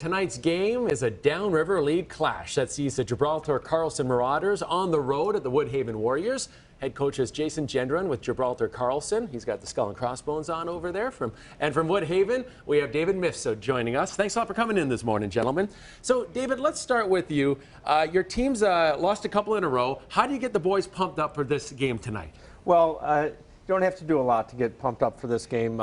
Tonight's game is a Downriver League clash that sees the Gibraltar Carlson Marauders on the road at the Woodhaven Warriors. Head coach is Jason Gendron with Gibraltar Carlson. He's got the skull and crossbones on over there. From Woodhaven, we have David Mifso joining us. Thanks a lot for coming in this morning, gentlemen. So, David, let's start with you. Your team's lost a couple in a row. How do you get the boys pumped up for this game tonight? Well, you don't have to do a lot to get pumped up for this game.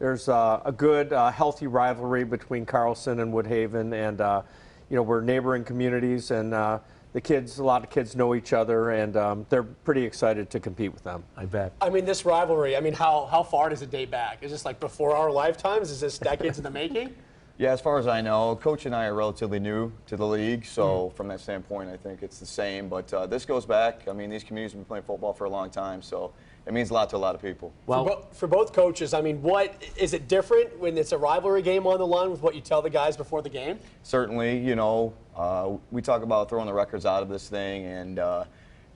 There's a good, healthy rivalry between Carlson and Woodhaven, and we're neighboring communities, and a lot of kids know each other, and they're pretty excited to compete with them. I bet. I mean, this rivalry, how far does it date back? Is this like before our lifetimes? Is this decades in the making? Yeah, as far as I know, Coach and I are relatively new to the league, so from that standpoint, I think it's the same. But this goes back. I mean, these communities have been playing football for a long time, so it means a lot to a lot of people. Well, for both coaches, I mean, what is it different when it's a rivalry game on the line with what you tell the guys before the game? Certainly, we talk about throwing the records out of this thing, and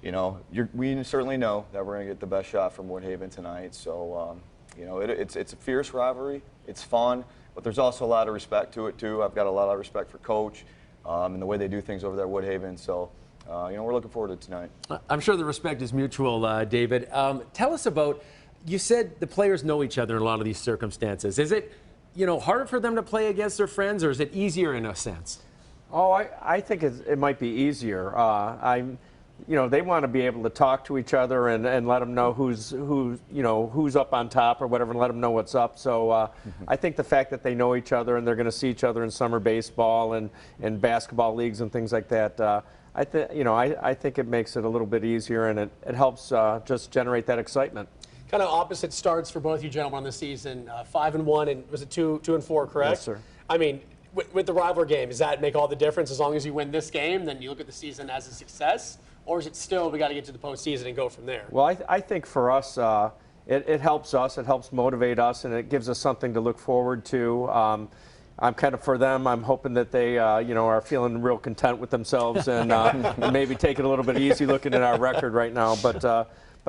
we certainly know that we're going to get the best shot from Woodhaven tonight. So, it's a fierce rivalry. It's fun. But there's also a lot of respect to it, too. I've got a lot of respect for Coach and the way they do things over there at Woodhaven. So, we're looking forward to it tonight. I'm sure the respect is mutual, David. Tell us about, you said the players know each other in a lot of these circumstances. Is it, harder for them to play against their friends, or is it easier in a sense? Oh, I think it might be easier. They want to be able to talk to each other and let them know who's up on top or whatever, and let them know what's up. So I think the fact that they know each other and they're going to see each other in summer baseball and basketball leagues and things like that, I think it makes it a little bit easier, and it helps just generate that excitement. Kind of opposite starts for both you gentlemen on the season. 5-1, and was it 2-4, correct? Yes, sir. I mean, with the rivalry game, does that make all the difference? As long as you win this game, then you look at the season as a success? Or is it still, we got to get to the postseason and go from there? Well, I think for us, it helps us. It helps motivate us, and it gives us something to look forward to. I'm kind of for them. I'm hoping that they, are feeling real content with themselves and maybe take it a little bit easy looking at our record right now. But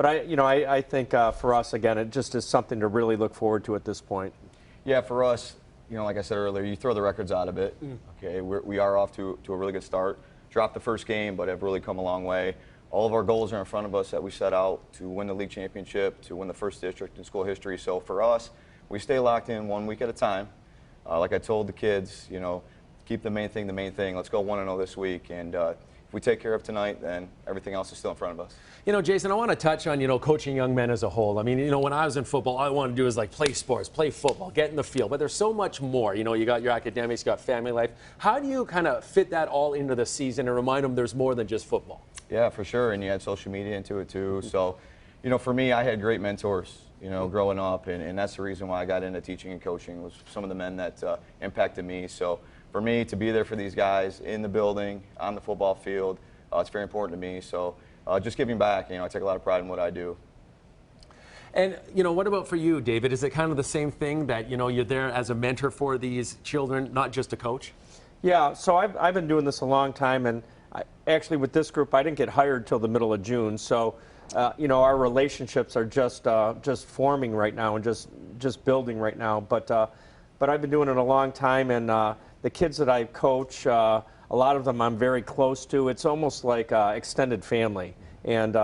I think for us, again, it just is something to really look forward to at this point. Yeah, for us, like I said earlier, you throw the records out of it. Okay, we are off to a really good start. Dropped the first game, but have really come a long way. All of our goals are in front of us that we set out to win the league championship, to win the first district in school history. So for us, we stay locked in 1 week at a time. Like I told the kids, keep the main thing the main thing. Let's go 1-0 this week, and if we take care of tonight, then everything else is still in front of us. Jason, I want to touch on, coaching young men as a whole. I mean, when I was in football, all I wanted to do is like play sports, play football, get in the field. But there's so much more. You got your academics, you got family life. How do you kind of fit that all into the season and remind them there's more than just football? Yeah, for sure. And you add social media into it too. So, for me, I had great mentors, growing up, and that's the reason why I got into teaching and coaching, was some of the men that impacted me. So for me to be there for these guys in the building, on the football field, it's very important to me. So just giving back, I take a lot of pride in what I do. And, what about for you, David? Is it kind of the same thing that, you're there as a mentor for these children, not just a coach? Yeah, so I've been doing this a long time, and actually with this group, I didn't get hired till the middle of June. So, our relationships are just forming right now and just building right now. But I've been doing it a long time, and the kids that I coach, a lot of them I'm very close to. It's almost like extended family. And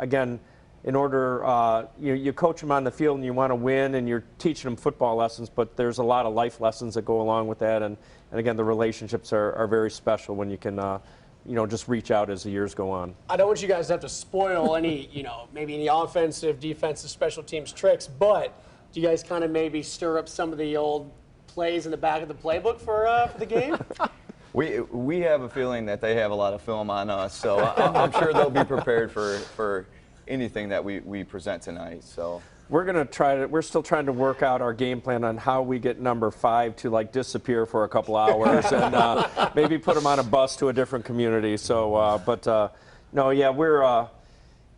again, in order, you coach them on the field and you want to win, and you're teaching them football lessons, but there's a lot of life lessons that go along with that. And again, the relationships are very special when you can, just reach out as the years go on. I don't want you guys to have to spoil any, maybe any offensive, defensive, special teams tricks, but do you guys kind of maybe stir up some of the old plays in the back of the playbook for the game? We have a feeling that they have a lot of film on us, so I'm sure they'll be prepared for anything that we present tonight. So we're still trying to work out our game plan on how we get number 5 to disappear for a couple hours and maybe put them on a bus to a different community. So, no, yeah, we're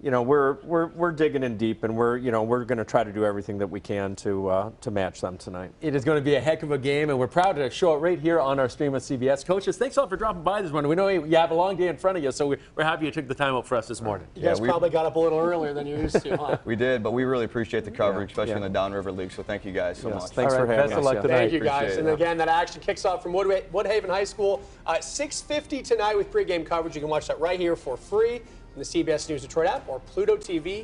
we're digging in deep, and we're going to try to do everything that we can to match them tonight. It is going to be a heck of a game, and we're proud to show it right here on our stream with CBS. Coaches, thanks all for dropping by this morning. We know you have a long day in front of you, so we're happy you took the time out for us this morning. You guys probably got up a little earlier than you used to, huh? We did, but we really appreciate the coverage, especially in the Downriver League. So thank you guys so much. Thanks for having us. Best of luck tonight. Thank you, guys. Appreciate And it. again, that action kicks off from Woodhaven High School at 6:50 tonight with pregame coverage. You can watch that right here for free in the CBS News Detroit app or Pluto TV